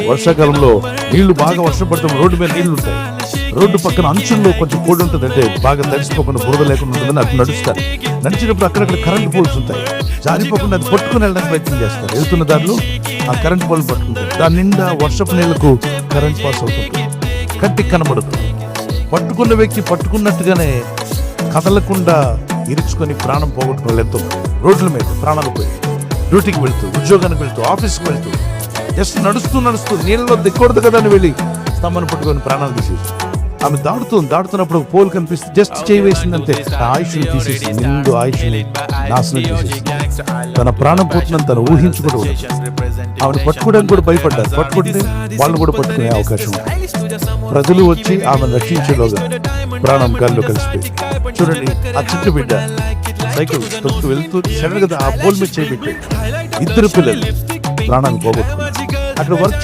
వర్షాకాలంలో నీళ్లు బాగా వర్షం పడితే రోడ్డు మీద నీళ్లు ఉంటాయి. రోడ్డు పక్కన అంచుల్లో కొంచెం కోడి ఉంటుంది, అంటే బాగా తడిసిపోకుండా బురద లేకుండా ఉంటుందని అటు నడుస్తారు. నడిచినప్పుడు అక్కడక్కడ కరెంట్ పోల్స్ ఉంటాయి, జారిపోకుండా అది పట్టుకుని వెళ్ళడానికి ప్రయత్నం చేస్తారు. వెళ్తున్న దారిలో ఆ కరెంట్ పోల్ పట్టుకుంటారు. దాని నిండా వర్షపు నీళ్లకు కరెంట్ పాస్ అవుతుంది, కంటికి కనబడదు. పట్టుకున్న వ్యక్తి పట్టుకున్నట్టుగానే కదలకుండా ఇరుచుకొని ప్రాణం పోగొట్టుకున్న ఎంతో రోడ్ల మీద ప్రాణాలు పోయి, డ్యూటీకి వెళ్తూ, ఉద్యోగానికి వెళ్తూ, ఆఫీస్కి వెళ్తూ, జస్ట్ నడుస్తూ నీళ్ళలో దిక్కకూడదు కదా అని వెళ్ళి స్తంభాన్ని పట్టుకొని ప్రాణాలు తీసేసి, ఆమె దాడుతున్నప్పుడు పోల్ కనిపిస్తే జస్ట్ చేయి వేసిందంటే ఆయుష్ని తీసేసి, నిండు ఆయుష్ని నాశనం చేసేసి, తన ప్రాణం పోతుందని తను ఊహించుకోవడం. ఆమెను పట్టుకోవడానికి కూడా భయపడ్డారు. పట్టుకుంటే వాళ్ళు కూడా పట్టుకునే అవకాశం ఉంది. ప్రజలు వచ్చి ఆమెను రక్షించేలోగా ప్రాణం గాల్లో కలిసిపోయి. చూడండి, ఆ చిన్న బిడ్డ సైకిల్ తొక్కు వెళ్తూ సడన్ గా ఆ పోల్ మీద చేయి పెట్టాడు. 2 పిల్లలు ప్రాణాలు పోగొట్టుకున్నారు. అక్కడ వర్క్